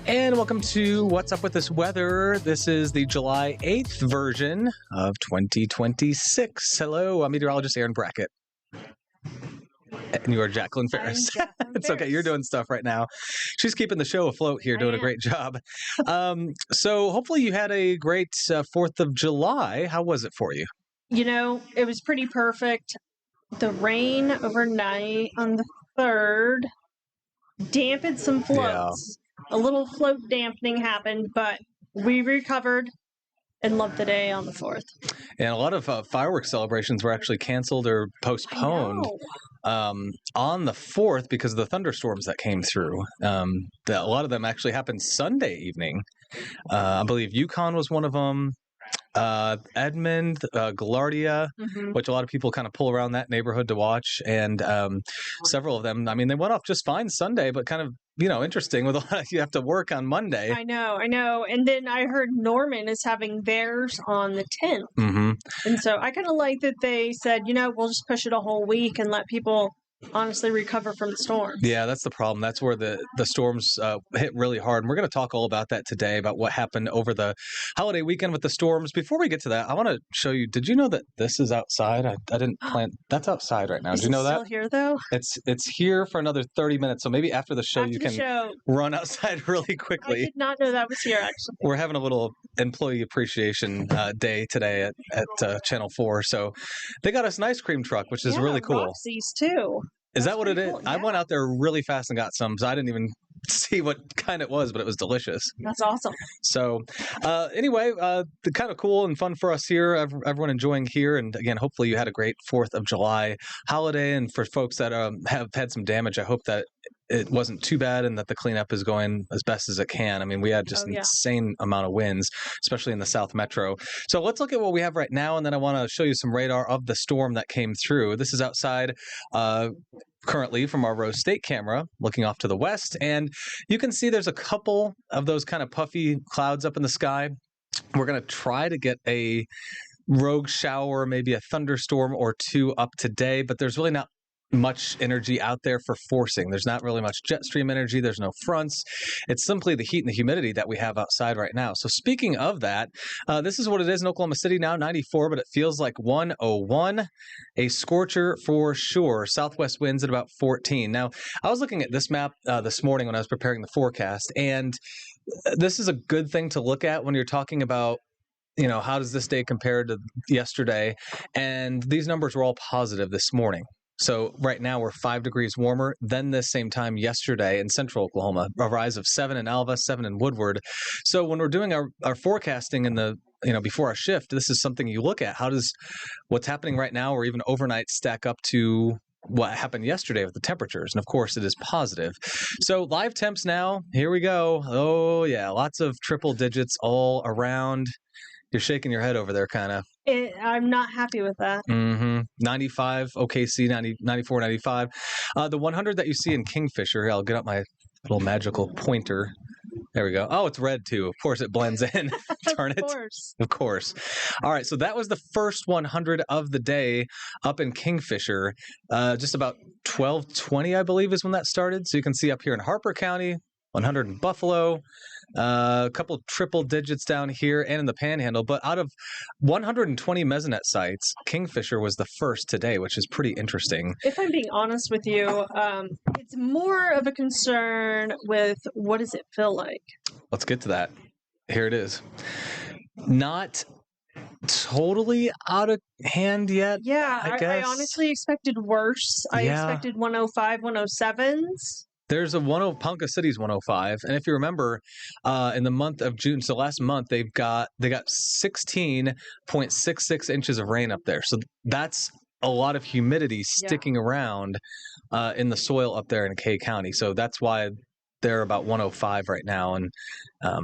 And welcome to What's Up With This Weather. This is the July 8th version of 2026. Hello, I'm meteorologist Aaron Brackett. And you are Jacqueline Ferris. It's okay, you're doing stuff right now. She's keeping the show afloat here, doing a great job. So hopefully you had a great 4th of July. How was it for you? You know, it was pretty perfect. The rain overnight on the 3rd dampened some floats. A little float dampening happened, but we recovered and loved the day on the 4th. And a lot of fireworks celebrations were actually canceled or postponed on the 4th because of the thunderstorms that came through. A lot of them actually happened Sunday evening. I believe Yukon was one of them. Edmond, Gaillardia, which a lot of people kind of pull around that neighborhood to watch, and several of them, I mean, they went off just fine Sunday, but kind of, interesting with a lot of, you have to work on Monday. I know. And then I heard Norman is having theirs on the 10th. And so I kind of like that they said, we'll just push it a whole week and let people honestly recover from the storms. Yeah, that's the problem. That's where the storms hit really hard. And we're going to talk all about that today, about what happened over the holiday weekend with the storms. Before we get to that, I want to show you, did you know that this is outside? I didn't plan. That's outside right now. Did you know that? It's still here, though? It's here for another 30 minutes. So maybe after the show, you can run outside really quickly. I did not know that was here, actually. We're having a little employee appreciation day today at Channel 4. So they got us an ice cream truck, which is really cool. Roxy's, too. Is that what it is? Cool. Yeah. I went out there really fast and got some, so I didn't even see what kind it was, but it was delicious. That's awesome. So anyway, kind of cool and fun for us here, everyone enjoying here. And again, hopefully you had a great 4th of July holiday. And for folks that have had some damage, I hope that it wasn't too bad and that the cleanup is going as best as it can. I mean, we had just an insane amount of winds, especially in the South Metro. So let's look at what we have right now, and then I want to show you some radar of the storm that came through. This is outside currently from our Rose State camera, looking off to the west, and you can see there's a couple of those kind of puffy clouds up in the sky. We're going to try to get a rogue shower, maybe a thunderstorm or two up today, but there's really not much energy out there for forcing. There's not really much jet stream energy. There's no fronts. It's simply the heat and the humidity that we have outside right now. So speaking of that, this is what it is in Oklahoma City now, 94, but it feels like 101. A scorcher for sure. Southwest winds at about 14. Now, I was looking at this map this morning when I was preparing the forecast, and this is a good thing to look at when you're talking about how does this day compare to yesterday? And these numbers were all positive this morning. So right now we're 5 degrees warmer than this same time yesterday in central Oklahoma, a rise of 7 in Alva, 7 in Woodward. So when we're doing our forecasting in the, before our shift, this is something you look at. How does what's happening right now or even overnight stack up to what happened yesterday with the temperatures? And of course it is positive. So live temps now, here we go. Oh yeah, lots of triple digits all around. You're shaking your head over there, kind of. I'm not happy with that. 95, OKC, 94, 95. The 100 that you see in Kingfisher, here, I'll get up my little magical pointer. There we go. Oh, it's red, too. Of course, it blends in. Darn it. Of course. All right, so that was the first 100 of the day up in Kingfisher. Just about 12:20, I believe, is when that started. So you can see up here in Harper County, 100 in Buffalo, a couple triple digits down here and in the Panhandle. But out of 120 mesonet sites, Kingfisher was the first today, which is pretty interesting. If I'm being honest with you, it's more of a concern with what does it feel like? Let's get to that. Here it is. Not totally out of hand yet. Yeah, I honestly expected worse. I expected 105, 107s. There's a Ponca City's 105, and if you remember, in the month of June, so last month they got 16.66 inches of rain up there. So that's a lot of humidity sticking around in the soil up there in Kay County. So that's why they're about 105 right now. And a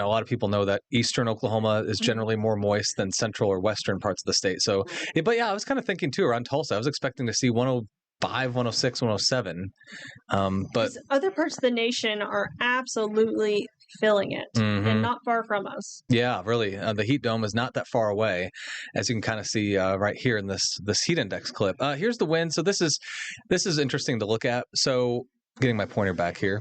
lot of people know that eastern Oklahoma is generally more moist than central or western parts of the state. So, but yeah, I was kind of thinking too around Tulsa. I was expecting to see 105, 106, 107. But other parts of the nation are absolutely feeling it and not far from us. Yeah, really. The heat dome is not that far away, as you can kind of see right here in this heat index clip. Here's the wind. So this is interesting to look at. So getting my pointer back here.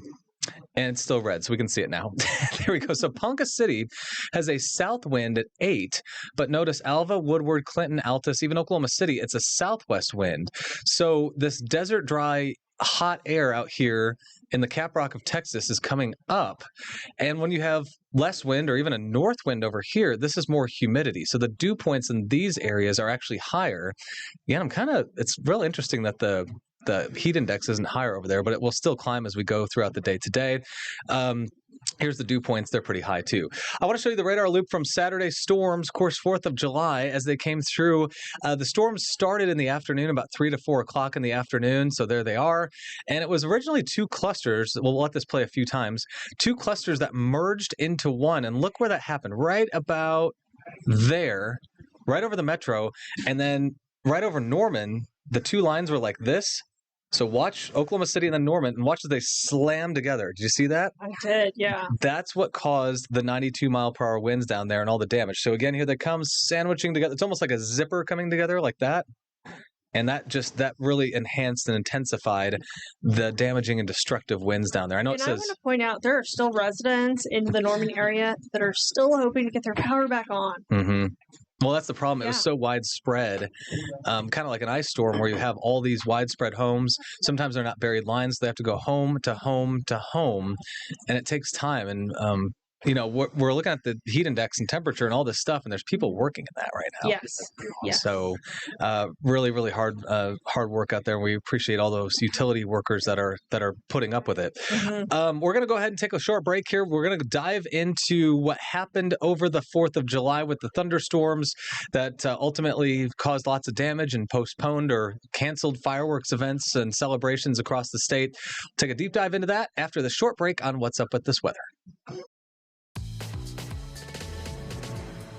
And it's still red, so we can see it now. There we go. So Ponca City has a south wind at 8, but notice Alva, Woodward, Clinton, Altus, even Oklahoma City, it's a southwest wind. So this desert dry hot air out here in the Caprock of Texas is coming up. And when you have less wind or even a north wind over here, this is more humidity. So the dew points in these areas are actually higher. Yeah, it's really interesting that the heat index isn't higher over there, but it will still climb as we go throughout the day today. Here's the dew points. They're pretty high too. I want to show you the radar loop from Saturday's storms, of course, 4th of July, as they came through. The storms started in the afternoon, about 3 to 4 o'clock in the afternoon. So there they are. And it was originally 2 clusters. We'll let this play a few times. 2 clusters that merged into one. And look where that happened, right about there, right over the metro. And then right over Norman, the 2 lines were like this. So watch Oklahoma City and then Norman, and watch as they slam together. Did you see that? I did, yeah. That's what caused the 92-mile-per-hour winds down there and all the damage. So again, here they come sandwiching together. It's almost like a zipper coming together like that. And that really enhanced and intensified the damaging and destructive winds down there. I know it says. I want to point out there are still residents in the Norman area that are still hoping to get their power back on. Mm-hmm. Well, that's the problem. It was so widespread, kind of like an ice storm where you have all these widespread homes. Sometimes they're not buried lines. They have to go home to home to home, and it takes time. And, we're looking at the heat index and temperature and all this stuff, and there's people working in that right now. Yes. So really, really hard work out there. And we appreciate all those utility workers that are putting up with it. Mm-hmm. We're going to go ahead and take a short break here. We're going to dive into what happened over the 4th of July with the thunderstorms that ultimately caused lots of damage and postponed or canceled fireworks events and celebrations across the state. We'll take a deep dive into that after the short break on What's Up with This Weather.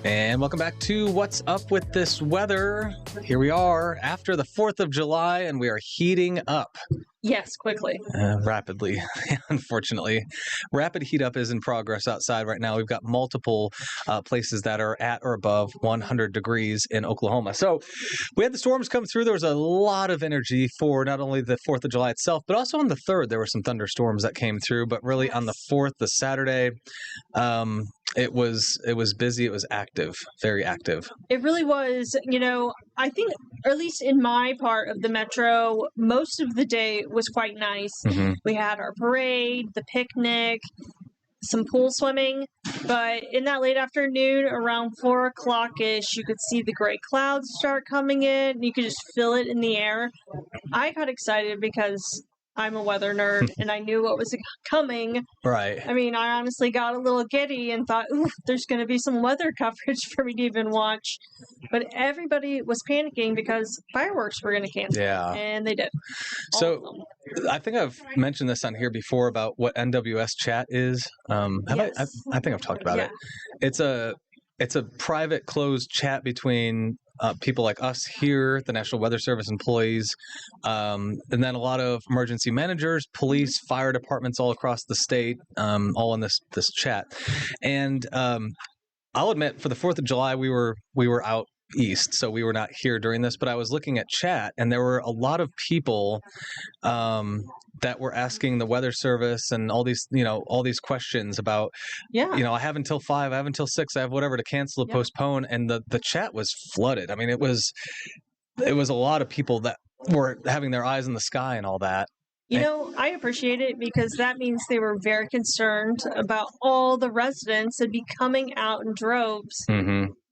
And welcome back to What's Up with This Weather. Here we are after the 4th of July, and we are heating up. Yes, quickly. Rapidly, unfortunately. Rapid heat up is in progress outside right now. We've got multiple places that are at or above 100 degrees in Oklahoma. So we had the storms come through. There was a lot of energy for not only the 4th of July itself, but also on the 3rd, there were some thunderstorms that came through. But really on the 4th, the Saturday, it was busy. It was active, very active. It really was. I think, or at least in my part of the metro, most of the day was quite nice. Mm-hmm. We had our parade, the picnic, some pool swimming, but in that late afternoon, around 4 o'clock-ish, you could see the gray clouds start coming in. You could just feel it in the air. I got excited because I'm a weather nerd, and I knew what was coming. Right. I mean, I honestly got a little giddy and thought, ooh, there's going to be some weather coverage for me to even watch. But everybody was panicking because fireworks were going to cancel. Yeah. And they did. So I think I've mentioned this on here before about what NWS chat is. Yes. I think I've talked about it. It's a private closed chat between people like us here, the National Weather Service employees, and then a lot of emergency managers, police, fire departments all across the state, all in this chat. And I'll admit, for the 4th of July, we were out east, so we were not here during this, but I was looking at chat, and there were a lot of people that were asking the Weather Service and all these questions about, I have until 5, I have until 6, I have whatever to cancel or postpone, and the chat was flooded. I mean, it was a lot of people that were having their eyes in the sky and all that. I appreciate it because that means they were very concerned about all the residents that would be coming out in droves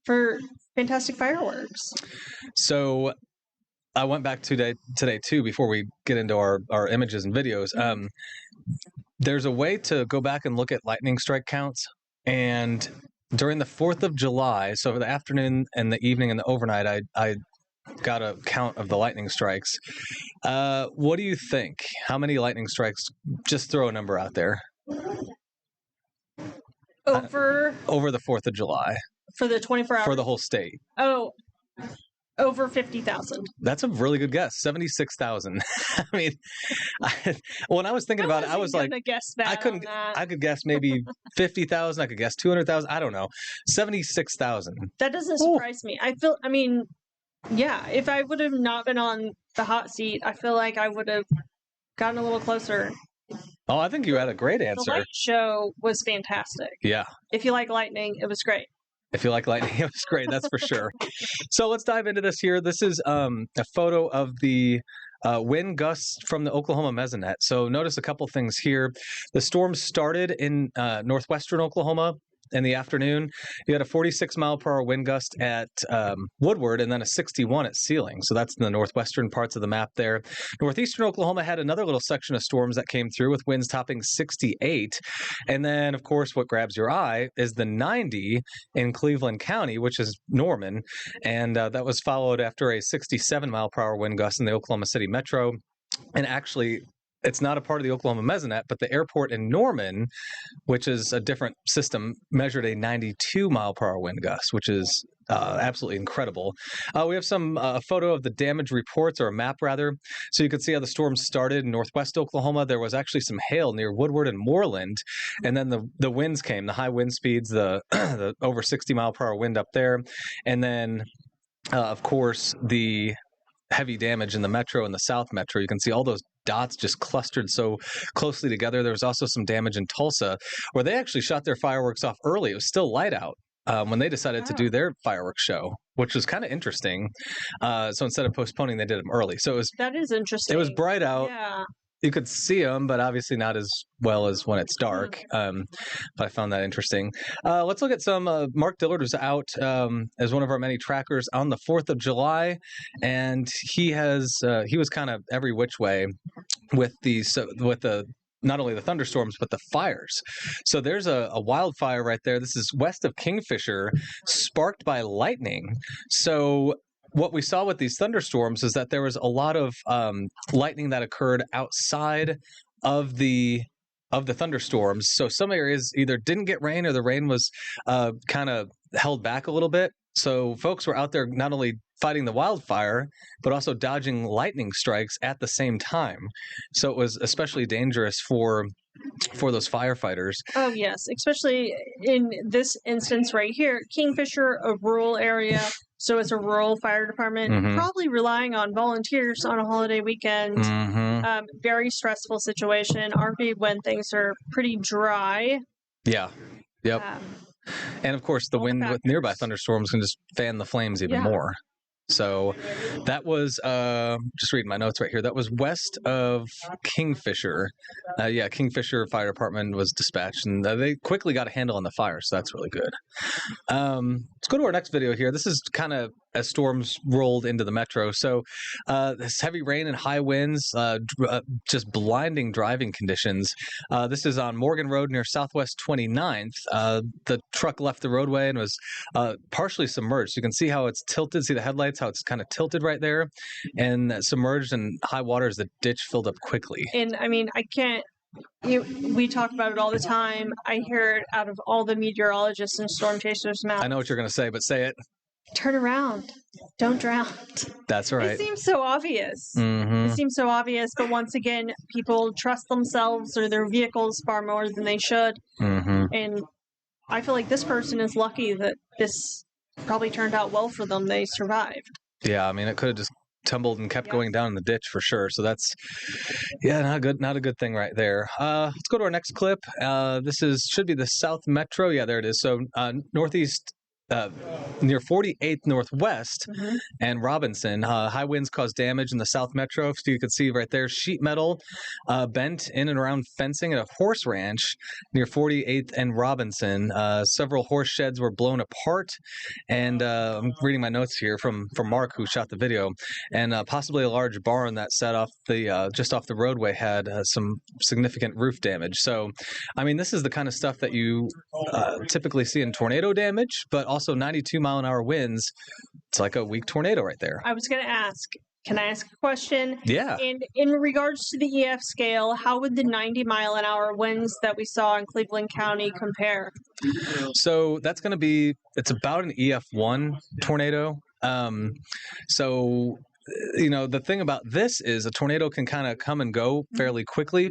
for fantastic fireworks. So I went back today too, before we get into our images and videos. There's a way to go back and look at lightning strike counts. And during the 4th of July, so for the afternoon and the evening and the overnight, I got a count of the lightning strikes. What do you think? How many lightning strikes? Just throw a number out there. Over the 4th of July. For the 24 hours? For the whole state. Oh, over 50,000. That's a really good guess. 76,000. I mean, when I was thinking about it, I was like, I could guess maybe 50,000. I could guess 200,000. I don't know. 76,000. That doesn't surprise me. If I would have not been on the hot seat, I feel like I would have gotten a little closer. Oh, I think you had a great The answer. light show was fantastic. Yeah. If you like lightning, it was great. If you like lightning, it was great. That's for sure. So let's dive into this here. This is a photo of the wind gusts from the Oklahoma mesonet. So notice a couple things here. The storm started in northwestern Oklahoma in the afternoon. You had a 46-mile-per-hour wind gust at Woodward and then a 61 at Sealing. So that's in the northwestern parts of the map there. Northeastern Oklahoma had another little section of storms that came through with winds topping 68. And then, of course, what grabs your eye is the 90 in Cleveland County, which is Norman. And that was followed after a 67-mile-per-hour wind gust in the Oklahoma City metro. And actually, it's not a part of the Oklahoma mesonet, but the airport in Norman, which is a different system, measured a 92-mile-per-hour wind gust, which is absolutely incredible. We have some photo of the damage reports, or a map rather. So you can see how the storm started in northwest Oklahoma. There was actually some hail near Woodward and Moreland, and then the winds came, the high wind speeds, the over 60-mile-per-hour wind up there, and then of course the heavy damage in the metro and the south metro. You can see all those dots just clustered so closely together. There was also some damage in Tulsa, where they actually shot their fireworks off early. It was still light out when they decided to do their fireworks show, which was kind of interesting. So instead of postponing, they did them early. So that is interesting. It was bright out. Yeah. You could see them, but obviously not as well as when it's dark. But I found that interesting. Let's look at some. Mark Dillard was out as one of our many trackers on the 4th of July, and he was kind of every which way with the not only the thunderstorms, but the fires. So there's a wildfire right there. This is west of Kingfisher, sparked by lightning. So what we saw with these thunderstorms is that there was a lot of lightning that occurred outside of the thunderstorms. So some areas either didn't get rain, or the rain was kind of held back a little bit. So folks were out there not only fighting the wildfire, but also dodging lightning strikes at the same time. So it was especially dangerous for those firefighters. Oh, yes, especially in this instance right here. Kingfisher, a rural area, so it's a rural fire department, probably relying on volunteers on a holiday weekend. Very stressful situation, RV when things are pretty dry. Yeah. Yep. And of course, the wind with nearby thunderstorms can just fan the flames even more. So that was, just reading my notes right here, that was west of Kingfisher. Kingfisher Fire Department was dispatched, and they quickly got a handle on the fire, so that's really good. Let's go to our next video here. This is kind of as storms rolled into the metro. So this heavy rain and high winds, just blinding driving conditions. This is on Morgan Road near Southwest 29th. The truck left the roadway and was partially submerged. You can see how it's tilted. See the headlights, how it's kind of tilted right there, and submerged in high waters. The ditch filled up quickly. And I mean, I can't. We talk about it all the time. I hear it out of all the meteorologists and storm chasers' mouths. I know what you're going to say, but say it. Turn around. Don't drown. That's right. It seems so obvious. It seems so obvious, but once again, people trust themselves or their vehicles far more than they should. And I feel like this person is lucky that this probably turned out well for them. They survived. Yeah, I mean, it could have just tumbled and kept going down in the ditch for sure. So that's, not a good thing right there. Let's go to our next clip. This should be the South Metro. Yeah, there it is. So northeast, near 48th Northwest and Robinson. High winds caused damage in the South Metro. So you can see right there, sheet metal bent in and around fencing at a horse ranch near 48th and Robinson. Several horse sheds were blown apart. And I'm reading my notes here from Mark, who shot the video. And possibly a large barn that sat off just off the roadway had some significant roof damage. So, I mean, this is the kind of stuff that you typically see in tornado damage, but also 92-mile-an-hour winds. It's like a weak tornado right there. I was going to ask, can I ask a question? Yeah. And in regards to the EF scale, how would the 90-mile-an-hour winds that we saw in Cleveland County compare? So that's going to be, it's about an EF1 tornado. So, the thing about this is a tornado can kind of come and go fairly quickly.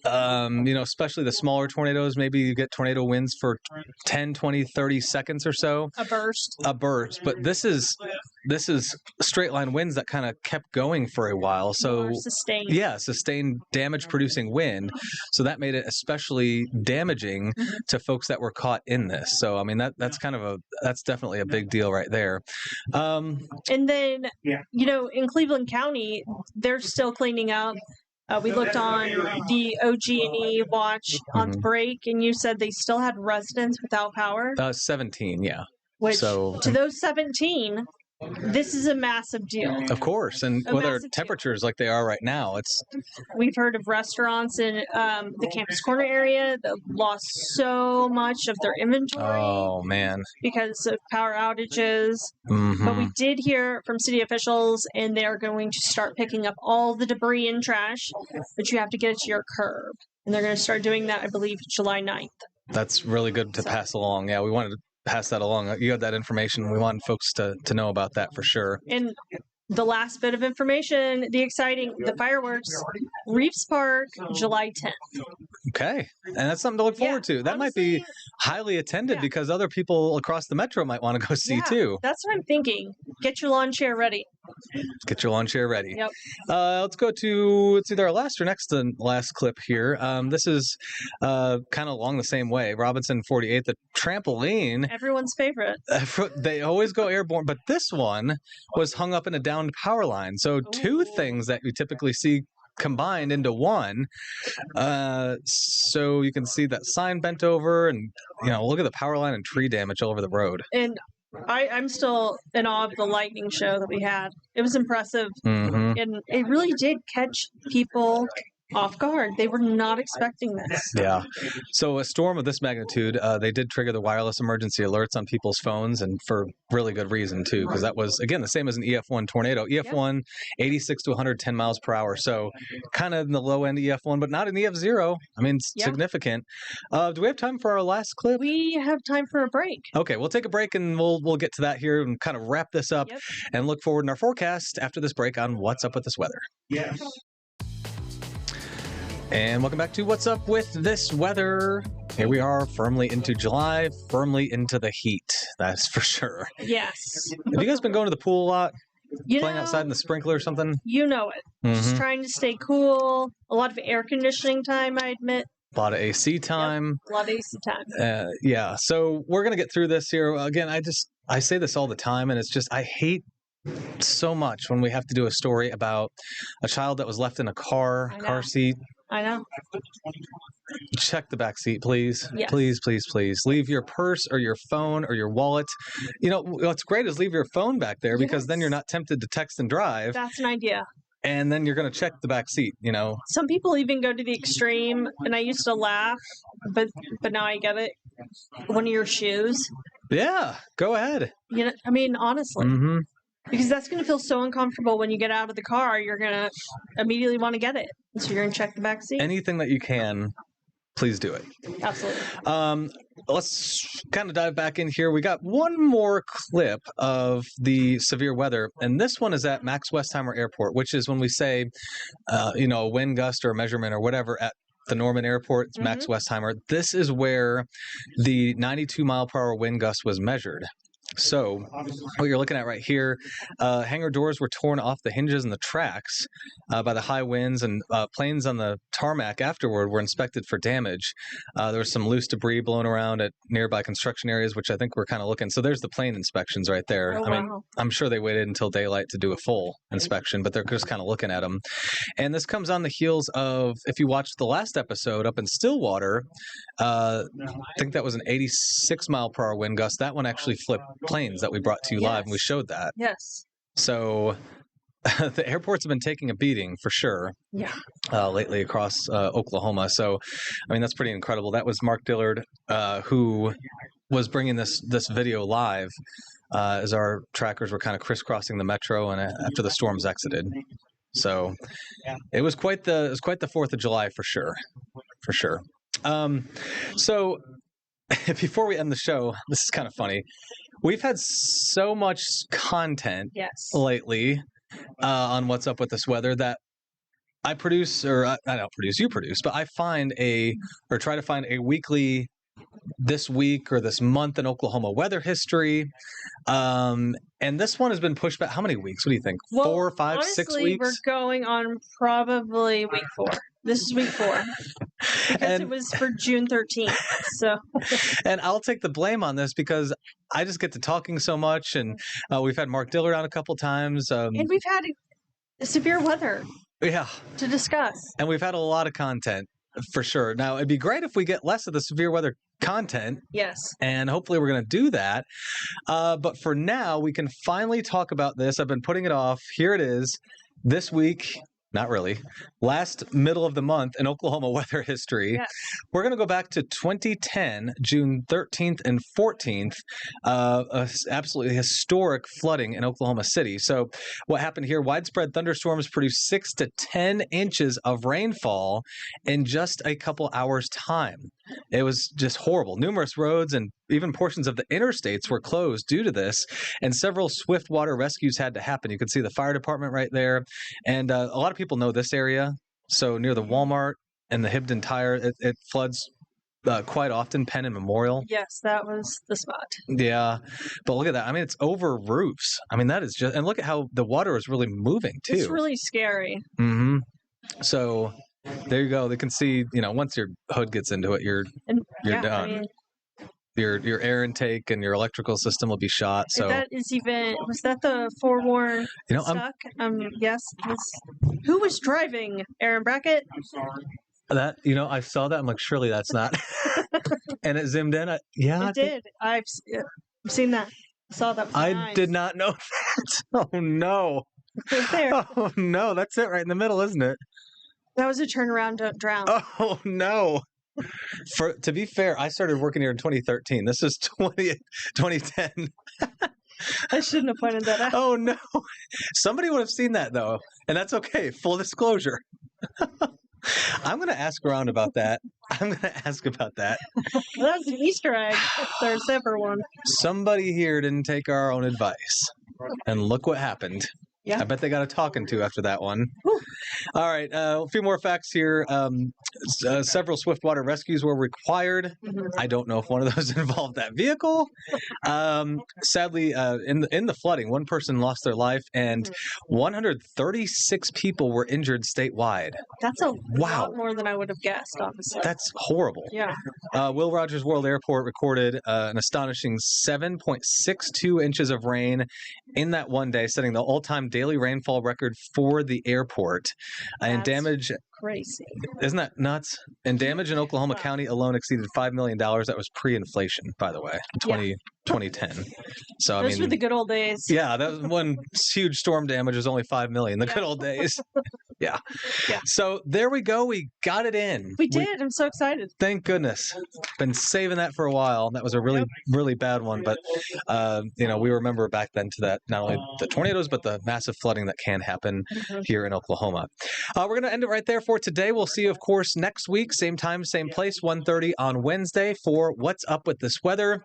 Especially the smaller tornadoes, maybe you get tornado winds for 10, 20, 30 seconds or so. A burst. But this is this is straight line winds that kind of kept going for a while. So More sustained. Yeah, sustained damage producing wind. So that made it especially damaging to folks that were caught in this. So I mean that's definitely a big deal right there. And then in Cleveland County, they're still cleaning up. We looked on the OG&E watch on the break, and you said they still had residents without power. 17, yeah. Which, to those 17, this is a massive deal. Of course, and with our temperatures like they are right now, we've heard of restaurants in the Campus Corner area that lost so much of their inventory. Oh, man. Because of power outages. But we did hear from city officials, and they're going to start picking up all the debris and trash, but you have to get it to your curb. And they're going to start doing that, I believe, July 9th. That's really good to pass along. Yeah, we wanted to pass that along. You had that information. We wanted folks to know about that for sure. And the last bit of information, the fireworks, Reeves Park, July 10th. Okay. And that's something to look forward to. That might be highly attended because other people across the metro might want to go see too. That's what I'm thinking. Get your lawn chair ready. Get your lawn chair ready. Yep. Let's go to, it's either our last or next to last clip here. This is kind of along the same way. Robinson 48, the trampoline. Everyone's favorite. They always go airborne, but this one was hung up in a downed power line. So two things that you typically see combined into one. So you can see that sign bent over, and look at the power line and tree damage all over the road. And I'm still in awe of the lightning show that we had. It was impressive, and it really did catch people off guard. They were not expecting this. Yeah. So a storm of this magnitude, they did trigger the wireless emergency alerts on people's phones, and for really good reason too, because that was, again, the same as an EF1 tornado. EF1, 86 to 110 miles per hour. So kind of in the low end EF1, but not an EF0. I mean, significant. Do we have time for our last clip? We have time for a break. Okay, we'll take a break and we'll get to that here and kind of wrap this up and look forward in our forecast after this break on What's Up with This Weather. Yes. And welcome back to What's Up with This Weather. Here we are, firmly into July, firmly into the heat. That's for sure. Yes. Have you guys been going to the pool a lot? You Playing outside in the sprinkler or something? You know it. Just trying to stay cool. A lot of air conditioning time, I admit. A lot of AC time. Yep. A lot of AC time. Yeah. So we're going to get through this here. Again, I say this all the time, and it's just, I hate so much when we have to do a story about a child that was left in a car seat. I know. Check the back seat, please. Yes. Please, please, please. Leave your purse or your phone or your wallet. What's great is leave your phone back there because then you're not tempted to text and drive. That's an idea. And then you're going to check the back seat, Some people even go to the extreme, and I used to laugh, but now I get it. One of your shoes. Yeah, go ahead. I mean, honestly. Because that's going to feel so uncomfortable when you get out of the car. You're going to immediately want to get it. So you're going to check the back seat. Anything that you can, please do it. Absolutely. Let's kind of dive back in here. We got one more clip of the severe weather, and this one is at Max Westheimer Airport, which is when we say, a wind gust or a measurement or whatever at the Norman Airport, it's Max Westheimer. This is where the 92 mile per hour wind gust was measured. So what you're looking at right here, hangar doors were torn off the hinges and the tracks by the high winds, and planes on the tarmac afterward were inspected for damage. There was some loose debris blown around at nearby construction areas, which I think we're kind of looking. So there's the plane inspections right there. Oh, I mean, I'm sure they waited until daylight to do a full inspection, but they're just kind of looking at them. And this comes on the heels of, if you watched the last episode up in Stillwater, I think that was an 86 mile per hour wind gust. That one actually flipped planes that we brought to you live, and we showed that. Yes. So the airports have been taking a beating for sure. Yeah. Lately across Oklahoma. So, I mean, that's pretty incredible. That was Mark Dillard, who was bringing this video live as our trackers were kind of crisscrossing the metro, and after the storms exited. So it was quite the 4th of July for sure. For sure. So before we end the show, this is kind of funny. We've had so much content lately on What's Up with This Weather that I produce, or I don't produce, you produce, but I try to find a weekly this week or this month in Oklahoma weather history. And this one has been pushed back. How many weeks? What do you think? Well, 4, 5, honestly, 6 weeks? We're going on probably week 4. This is week 4. Because it was for June 13th. So. And I'll take the blame on this because I just get to talking so much. And we've had Mark Diller on a couple times. And we've had severe weather. Yeah. To discuss. And we've had a lot of content. For sure. Now, it'd be great if we get less of the severe weather content. Yes. And hopefully we're going to do that. But for now, we can finally talk about this. I've been putting it off. Here it is. This week, not really, last middle of the month in Oklahoma weather history. Yes. We're going to go back to 2010, June 13th and 14th, absolutely historic flooding in Oklahoma City. So what happened here, widespread thunderstorms produced 6 to 10 inches of rainfall in just a couple hours' time. It was just horrible. Numerous roads and even portions of the interstates were closed due to this, and several swift water rescues had to happen. You could see the fire department right there, and a lot of people know this area. So near the Walmart and the Hibden Tire, it floods quite often, Penn and Memorial. Yes, that was the spot. Yeah, but look at that. I mean, it's over roofs. I mean, that is just, and look at how the water is really moving too. It's really scary. Mm-hmm. So there you go. They can see, once your hood gets into it, you're done. I mean, your air intake and your electrical system will be shot. So was that the forewarned stuck? Yes. Who was driving? Aaron Brackett? That, I saw that. I'm like, surely that's not. And it zoomed in. It did. I've seen that. Saw that. I did not know that. Oh no. Right there. Oh no, that's it right in the middle, isn't it? That was a turnaround, don't drown. Oh no. To be fair, I started working here in 2013. This is 2010. I shouldn't have pointed that out. Oh no. Somebody would have seen that though. And that's okay. Full disclosure. I'm going to ask around about that. Well, that was an Easter egg. If there's ever one. Somebody here didn't take our own advice. And look what happened. Yeah. I bet they got a talking to after that one. Whew. All right. A few more facts here. Several swiftwater rescues were required. Mm-hmm. I don't know if one of those involved that vehicle. Sadly, in the flooding, one person lost their life and 136 people were injured statewide. That's a lot more than I would have guessed, obviously. That's horrible. Yeah. Will Rogers World Airport recorded an astonishing 7.62 inches of rain in that one day, setting the all-time daily rainfall record for the airport. And damage, crazy. Isn't that nuts? And damage in Oklahoma County alone exceeded $5 million. That was pre-inflation, by the way, 2010. So those were the good old days. Yeah, that was one huge storm damage was only $5 million. The good old days. Yeah. So there we go. We got it in. We did. I'm so excited. Thank goodness. Been saving that for a while. That was a really, really bad one. But, we remember back then to that, not only the tornadoes, but the massive flooding that can happen here in Oklahoma. We're going to end it right there for today. We'll see you, of course, next week. Same time, same place, 1:30 on Wednesday for What's Up with This Weather.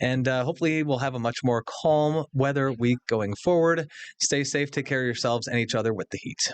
And hopefully we'll have a much more calm weather week going forward. Stay safe. Take care of yourselves and each other with the heat.